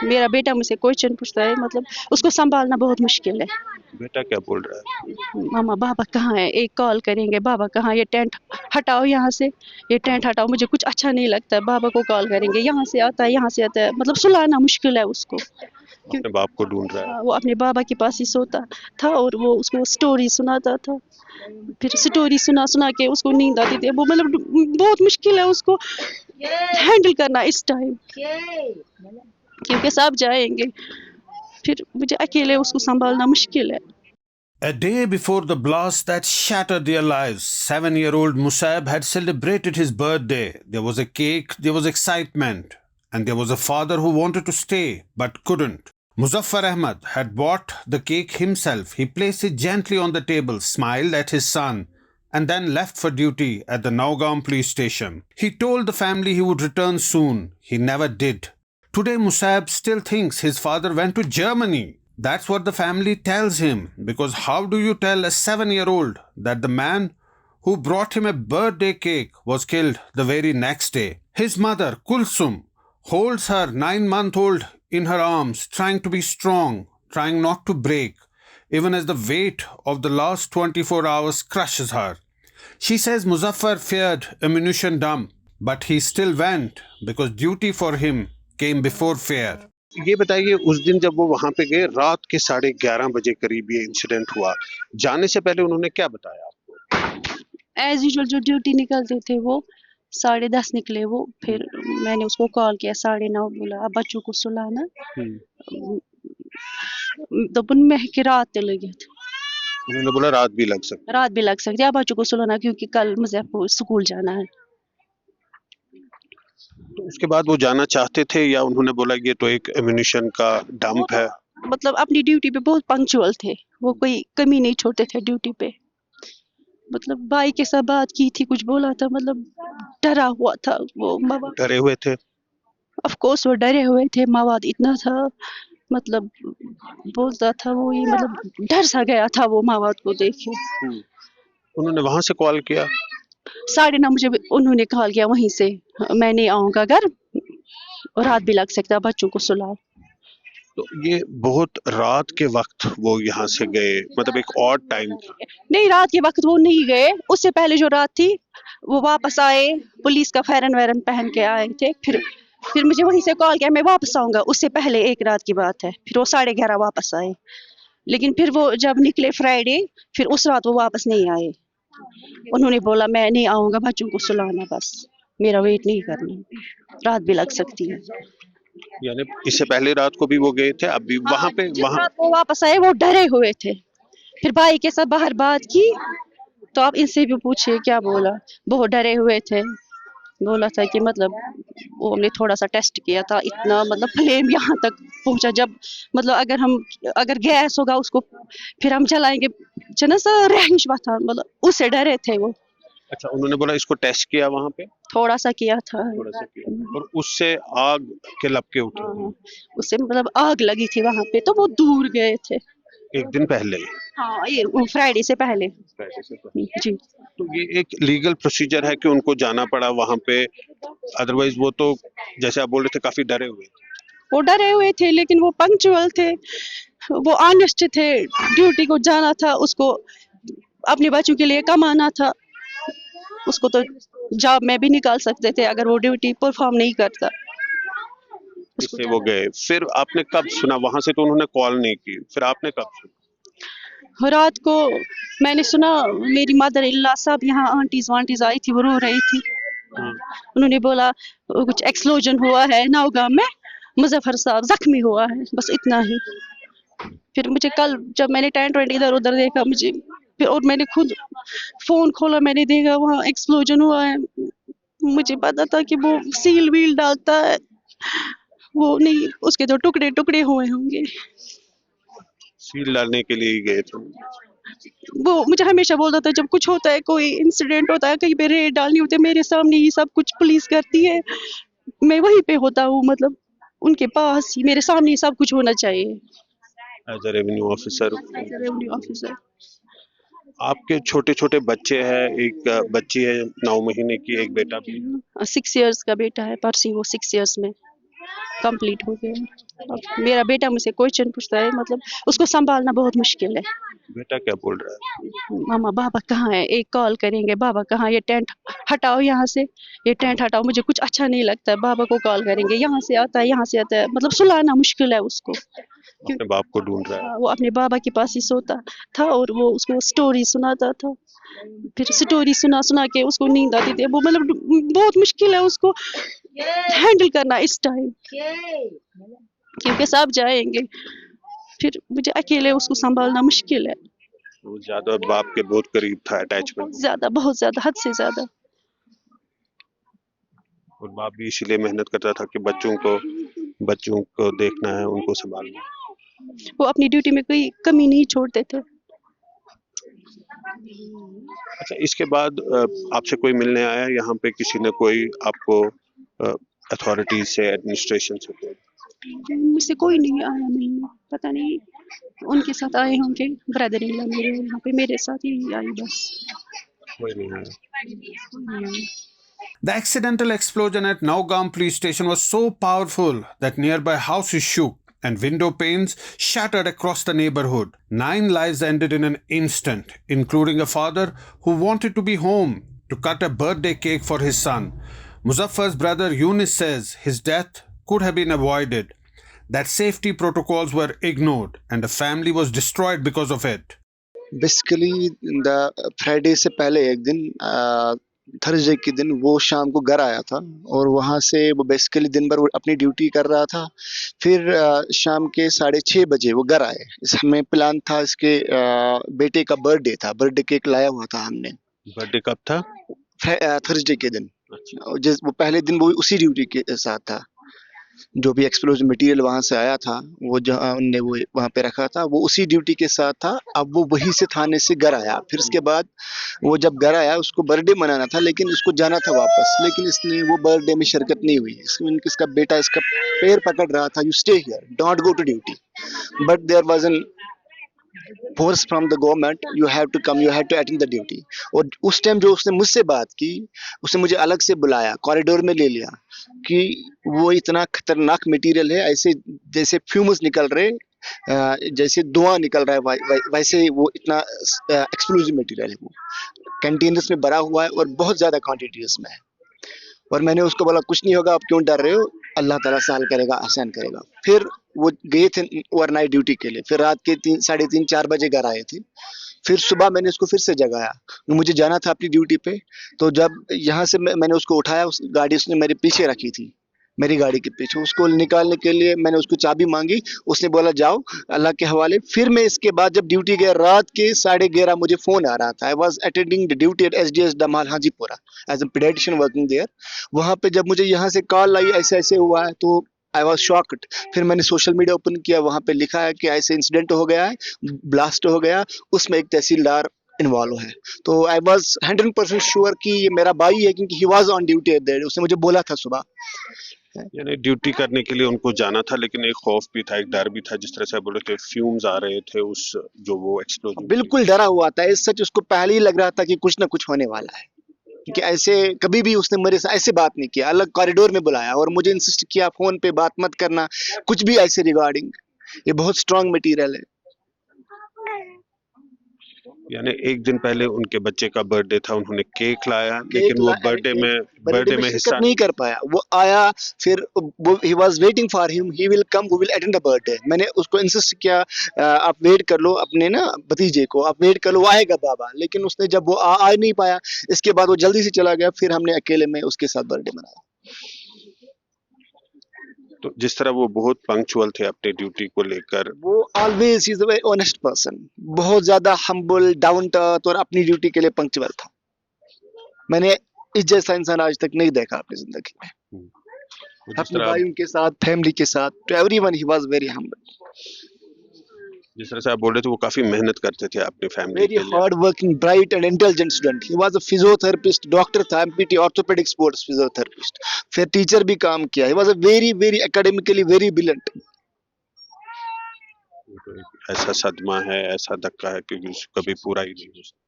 मेरा बेटा मुझसे क्वेश्चन पूछता है, मतलब उसको संभालना बहुत मुश्किल है। बेटा क्या बोल रहा है? मामा बाबा कहाँ है, एक कॉल करेंगे, बाबा कहाँ, ये टेंट हटाओ यहाँ से, ये टेंट हटाओ, मुझे कुछ अच्छा नहीं लगता है, बाबा को कॉल करेंगे, यहाँ से आता है, यहाँ से आता है, मतलब सुलाना मुश्किल है उसको। अपने बाप को ढूंढ रहा है। हाँ, वो अपने बाबा के पास ही सोता था और वो उसको स्टोरी सुनाता था, फिर स्टोरी सुना सुना के उसको नींद आती थी। वो मतलब बहुत मुश्किल है उसको हैंडल करना इस टाइम, क्योंकि सब जाएंगे, फिर मुझे अकेले उसको संभालना मुश्किल है। A day before the blast that shattered their lives, 7-year-old Musab had celebrated his birthday. There was a cake, there was excitement, and there was a father who wanted to stay but couldn't. Muzaffar Ahmad had bought the cake himself. He placed it gently on the table, smiled at his son, and then left for duty at the Naugaon police station. He told the family he would return soon. He never did. Today, Musab still thinks his father went to Germany. That's what the family tells him, because how do you tell a 7-year-old that the man who brought him a birthday cake was killed the very next day? His mother, Kulsum, holds her 9-month-old in her arms, trying to be strong, trying not to break, even as the weight of the last 24 hours crushes her. She says Muzaffar feared ammunition dump, but he still went because duty for him came before fear. ये बताइए, उस दिन जब वो वहां पे गए, रात के 11:30 बजे करीब ये इंसिडेंट हुआ, जाने से पहले उन्होंने क्या बताया आपको? एज यूजुअल जो ड्यूटी निकलते थे वो 10:30 निकले वो, फिर मैंने उसको कॉल किया 9:30, बोला अब बच्चों को सुलाना, दोपन में कि रात लगी थी, उन्होंने बोला रात भी लग सकती है, अब बच्चों को सुलाना क्योंकि कल मुझे स्कूल जाना है। तो उसके बाद वो जाना चाहते थे या उन्होंने बोला ये तो एक एम्यूनिशन का डंप है? मतलब अपनी ड्यूटी पे बहुत पंक्चुअल थे वो, कोई कमी नहीं छोड़ते थे ड्यूटी पे। मतलब भाई के साथ बात की थी, कुछ बोला था, मतलब डरा हुआ था वो। डरे हुए थे? ऑफ कोर्स वो डरे हुए थे, मवाद इतना था, मतलब बोलता था वो, ये मतलब डर सा गया था वो मवाद को देखे। उन्होंने वहां से कॉल किया? 9:30 मुझे उन्होंने कॉल किया वहीं से, मैं नहीं आऊँगा घर, रात भी लग सकता, बच्चों को सुलाओ। तो ये बहुत रात के वक्त वो यहाँ से गए, मतलब एक और टाइम था? नहीं, रात के वक्त वो नहीं गए, उससे पहले जो रात थी वो वापस आए, पुलिस का फैरन वैरन पहन के आए थे, फिर मुझे वहीं से कॉल किया मैं वापस आऊँगा, उससे पहले एक रात की बात है, फिर वो 11:30 वापस आए। लेकिन फिर वो जब निकले फ्राइडे, फिर उस रात वो वापस नहीं आए। उन्होंने बोला मैं नहीं आऊँगा, बच्चों को सुलाना, बस मेरा वेट नहीं करना, रात भी लग सकती है। यानी इससे पहले रात को भी वो गए थे, अभी वहां पे रात को वापस आए वो डरे हुए थे, फिर भाई के साथ बाहर बात की तो आप इनसे भी पूछिए क्या बोला, बहुत डरे हुए थे, बोला था कि मतलब वो हमने थोड़ा सा टेस्ट किया था, इतना मतलब फ्लेम यहाँ तक पहुंचा, जब मतलब अगर गैस होगा उसको फिर हम जलाएंगे, चना सा रैंच था, मतलब उससे डरे थे वो। अच्छा, उन्होंने बोला इसको टेस्ट किया वहां पे? थोड़ा सा किया था, और उससे आग के लपके उठे? उससे मतलब आग लगी थी वहां पे, तो वो दूर गए थे एक दिन पहले? हाँ, ये फ्राइडे से पहले जी। तो ये एक लीगल प्रोसीजर है कि उनको जाना पड़ा वहां पे, अदरवाइज वो तो जैसे आप बोल रहे थे काफी डरे हुए थे? वो डरे हुए थे लेकिन वो पंक्चुअल थे, वो ऑनेस्ट थे, ड्यूटी को जाना था उसको, अपने बच्चों के लिए कमाना था उसको, तो जॉब में भी निकाल सकते थे अगर वो ड्यूटी परफॉर्म नहीं करता। इससे वो गए, फिर आपने कब सुना? वहां से तो उन्होंने कॉल नहीं की, फिर आपने कब सुना? रात को मैंने सुना, मेरी मदर इल्ला सब यहाँ आंटीज वांटीज आई थी, वो रो रही थी, उन्होंने बोला कुछ एक्सप्लोजन हुआ है नौगांव में, मुजफ्फर साहब जख्मी हुआ है, बस इतना ही। फिर मुझे कल जब मैंने टेंट वेंट इधर उधर देखा, मुझे फिर और मैंने खुद फोन खोला, मैंने देखा वहाँ एक्सप्लोजन हुआ है, मुझे पता था कि वो सील व्हील डालता है, वो नहीं, उसके तो टुकड़े टुकड़े हुए होंगे। सील डालने के लिए गए थे? वो मुझे हमेशा बोलता था जब कुछ होता है, कोई इंसिडेंट होता है, कहीं पे रेड डालनी होती है, मेरे सामने ही सब कुछ पुलिस करती है, मैं वहीं पे होता हूँ, मतलब उनके पास ही मेरे सामने ही सब कुछ होना चाहिए। As a revenue officer? Revenue officer. आपके छोटे छोटे बच्चे हैं, एक बच्ची है 9 महीने की, एक बेटा भी? 6 इयर्स का बेटा है, परसी वो 6 इयर्स में, कंप्लीट हो गया। अब मेरा बेटा मुझसे क्वेश्चन पूछता है, मतलब उसको संभालना बहुत मुश्किल है। बेटा क्या बोल रहा है? मामा बाबा कहाँ है, एक कॉल करेंगे, बाबा कहाँ, ये टेंट हटाओ यहाँ से, ये टेंट हटाओ, मुझे कुछ अच्छा नहीं लगता है, बाबा को कॉल करेंगे, यहाँ से आता है, यहाँ से आता है, मतलब सुलाना मुश्किल है उसको। अपने बाप को ढूंढ रहा है। हाँ, वो अपने बाबा के पास ही सोता था और वो उसको स्टोरी सुनाता था, फिर स्टोरी सुना सुना के उसको नींद आती थी। वो मतलब बहुत मुश्किल है उसको हैंडल करना इस टाइम, क्योंकि सब जाएंगे, फिर मुझे अकेले उसको संभालना मुश्किल है। वो ज्यादा बाप के बहुत करीब था, अटैचमेंट, बहुत ज्यादा, हद से ज्यादा। और बाप भी इसीलिए मेहनत करता था कि बच्चों को देखना है, उनको संभालना है। वो अपनी ड्यूटी में कोई कमी नहीं छोड़ते थे। अच्छा, इसके बाद आपसे कोई मिलने आया यहाँ पे? किसी ने कोई आपको अथॉरिटीज से, एडमिनिस्ट्रेशन से कोई? मुझसे कोई नहीं आया मिलने, पता नहीं उनके साथ आए होंगे, ब्रदर इन लॉ मेरे यहाँ पे, मेरे साथ ही आई बस। कोई नहीं आया। The accidental explosion at Naugam police station was so powerful that nearby houses shook and window panes shattered across the neighborhood. 9 lives ended in an instant, including a father who wanted to be home to cut a birthday cake for his son. Muzaffar's brother Yunus says his death could have been avoided, that safety protocols were ignored and the family was destroyed because of it. Basically the Friday से पहले एक दिन, Thursday के दिन वो शाम को घर आया था और वहाँ से वो बेसिकली दिन भर वो अपनी ड्यूटी कर रहा था। फिर शाम के 6:30 बजे वो घर आए। हमें प्लान था, इसके बेटे का बर्थडे था, बर्थडे केक लाया हुआ था हमने। बर्थडे कब था? थर्सडे के दिन। अच्छा। वो पहले दिन वो उसी ड्यूटी के साथ था। जो भी एक्सप्लोजिव मटेरियल वहाँ से आया था, वो जहाँ उनने वो वहाँ पे रखा था, वो उसी ड्यूटी के साथ था। अब वो वहीं से थाने से घर आया। फिर उसके बाद वो जब घर आया, उसको बर्थडे मनाना था, लेकिन उसको जाना था वापस, लेकिन इसने वो बर्थडे में शिरकत नहीं हुई। इसका बेटा इसका पैर पकड़ रहा था, you stay here, don't go to duty, but there was an force from the government, you have to come, you have to attend the duty. और उस टाइम जो उसने मुझसे बात की, उसने मुझे अलग से बुलाया, कॉरिडोर में ले लिया कि वो इतना खतरनाक मटेरियल है, ऐसे जैसे फ्यूम्स निकल रहे, जैसे धुआं निकल रहा है, वैसे वो इतना एक्सप्लोजिव मटेरियल है, वो कंटेनर्स में भरा हुआ है और बहुत ज्यादा क्वांटिटीज में है। और मैंने उसको बोला कुछ नहीं होगा, आप क्यों डर रहे हो, अल्लाह ताला सहल करेगा, आसान करेगा। फिर वो गए थे ओवरनाइट ड्यूटी के लिए, फिर रात के 3:30-4 बजे घर आए थे। फिर सुबह मैंने उसको फिर से जगाया, मुझे जाना था अपनी ड्यूटी पे। तो जब यहाँ से मैंने उसको उठाया, उस गाड़ी उसने मेरे पीछे रखी थी, मेरी गाड़ी के पीछे। उसको निकालने के लिए मैंने उसको चाबी मांगी, उसने बोला जाओ अल्लाह के हवाले। फिर मैं इसके बाद जब ड्यूटी गया, रात के 11:30 मुझे फोन आ रहा था। I was attending the duty at SDS Damal Hajipura as a paediatrician working there. वहाँ पे जब मुझे यहाँ से कॉल आई, ऐसे ऐसे हुआ है, तो आई वॉज शॉक्ड। फिर मैंने सोशल मीडिया ओपन किया, वहाँ पे लिखा है कि ऐसे इंसिडेंट हो गया है, ब्लास्ट हो गया, उसमें एक तहसीलदार इन्वॉल्व है। तो आई वॉज 100% श्योर कि ये मेरा भाई है, क्योंकि he was on duty at that, उसने मुझे बोला था सुबह। यानी ड्यूटी करने के लिए उनको जाना था, लेकिन एक खौफ भी था, एक डर भी था, जिस तरह से बोले थे फ्यूम्स आ रहे थे, उस जो वो एक्सप्लोजन। बिल्कुल डरा हुआ था, इस सच उसको पहले ही लग रहा था कि कुछ ना कुछ होने वाला है, क्योंकि ऐसे कभी भी उसने मेरे से ऐसे बात नहीं किया। अलग कॉरिडोर में बुलाया और मुझे इंसिस्ट किया फोन पे बात मत करना, कुछ भी ऐसे रिगार्डिंग, ये बहुत स्ट्रांग मटेरियल है। यानी एक दिन पहले उनके बच्चे का बर्थडे था, उन्होंने केक लाया, लेकिन वो बर्थडे में हिस्सा नहीं कर पाया। वो आया, फिर वो he was waiting for him, he will come, we will attend the birthday. मैंने उसको इंसिस्ट किया, आप वेट कर लो अपने ना भतीजे को, आप वेट कर लो, वो आएगा बाबा। लेकिन उसने जब वो आ नहीं पाया, इसके बाद वो जल्दी से चला गया। फिर हमने अकेले में उसके साथ बर्थडे मनाया। तो जिस तरह वो बहुत पंक्चुअल थे अपने ड्यूटी को लेकर, वो always is a very honest person, बहुत ज्यादा हम्बल, डाउन टू अर्थ, और अपनी ड्यूटी के लिए पंक्चुअल था। मैंने इस जैसा इंसान आज तक नहीं देखा अपनी जिंदगी में, अपने भाइयों के साथ, फैमिली के साथ, to everyone he was very humble. जिस तरह से आप बोल रहे थे, वो काफी मेहनत करते थे अपनी फैमिली के वेरी लिए। Hard working, bright and intelligent student. He was a physiotherapist, doctor था, एमपीटी ऑर्थोपेडिक स्पोर्ट्स फिजियोथेरेपिस्ट, फिर टीचर भी काम किया। He was a very very academically very brilliant. ऐसा सदमा है, ऐसा धक्का है कि कभी पूरा ही नहीं हो सकता।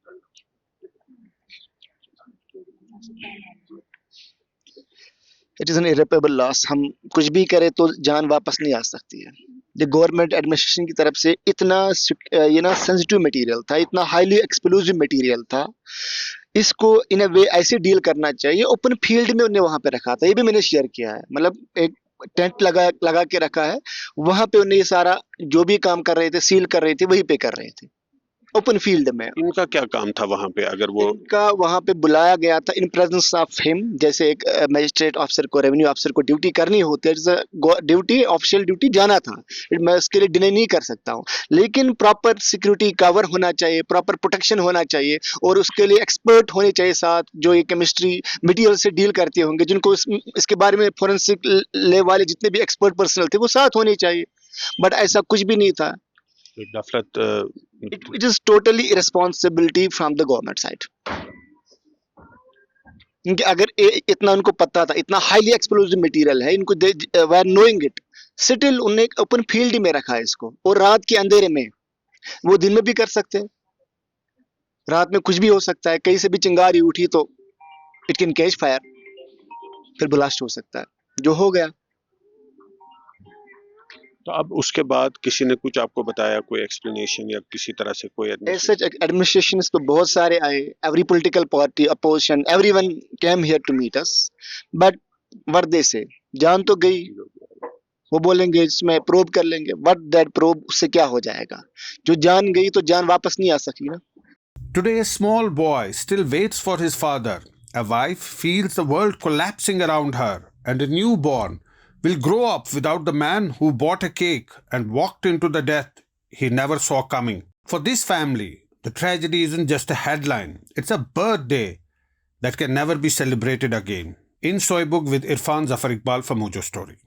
It is an irreparable loss. हम कुछ भी करें तो जान वापस नहीं आ सकती है. ये गवर्नमेंट एडमिनिस्ट्रेशन की तरफ से इतना ये ना सेंसिटिव मटेरियल था, इतना हाईली एक्सप्लोजिव मटेरियल था, इसको इन अ वे ऐसे डील करना चाहिए. ओपन फील्ड में उन्हें वहां पे रखा था, ये भी मैंने शेयर किया है. मतलब एक टेंट लगा के रखा है, वहां पे उन्हें ये सारा जो भी काम कर रहे थे, सील कर रहे थे, वहीं पे कर रहे थे ओपन फील्ड में. इनका क्या काम था वहां पे, अगर वो इनका वहां पे बुलाया गया था इन प्रेजेंस ऑफ हिम. जैसे एक मजिस्ट्रेट ऑफिसर को, रेवेन्यू ऑफिसर को ड्यूटी करनी होती है, ड्यूटी, ऑफिशियल ड्यूटी जाना था, मैं उसके लिए डिनाई नहीं कर सकता हूँ. लेकिन प्रॉपर सिक्योरिटी कवर होना चाहिए, प्रॉपर प्रोटेक्शन होना चाहिए, और उसके लिए एक्सपर्ट होने चाहिए साथ, जो ये केमिस्ट्री मटीरियल से डील करते होंगे, जिनको इसके बारे में फोरेंसिक ले वाले जितने भी एक्सपर्ट पर्सनल थे वो साथ होने चाहिए. बट ऐसा कुछ भी नहीं था. गफलत It is totally irresponsibility from the government side. क्योंकि अगर इतना उनको पता था, इतना हाईली एक्सप्लोजिव मटेरियल है, इनको वे आर नोइंग इट, स्टिल उन्हें ओपन फील्ड में रखा है इसको, और रात के अंधेरे में. वो दिन में भी कर सकते हैं, रात में कुछ भी हो सकता है, कहीं से भी चिंगारी उठी तो इट कैन कैच फायर, फिर ब्लास्ट हो सकता है, जो हो गया. तो अब उसके बाद किसी ने कुछ आपको बताया, कोई एक्सप्लेनेशन या किसी तरह से कोई सच एडमिनिस्ट्रेशन तो बहुत सारे आए, every political party, opposition, everyone came here to meet us, but वर्दे से जान तो गई. वो बोलेंगे इसमें प्रोब कर लेंगे, बट दैट प्रोब उससे क्या हो जाएगा? जो जान गई तो जान वापस नहीं आ सकी ना. Today, a small boy still waits for his father. A wife feels the world collapsing around her, and a newborn will grow up without the man who bought a cake and walked into the death he never saw coming. For this family, the tragedy isn't just a headline, it's a birthday that can never be celebrated again. In Soybuk with Irfan Zafar Iqbal for Mojo Story.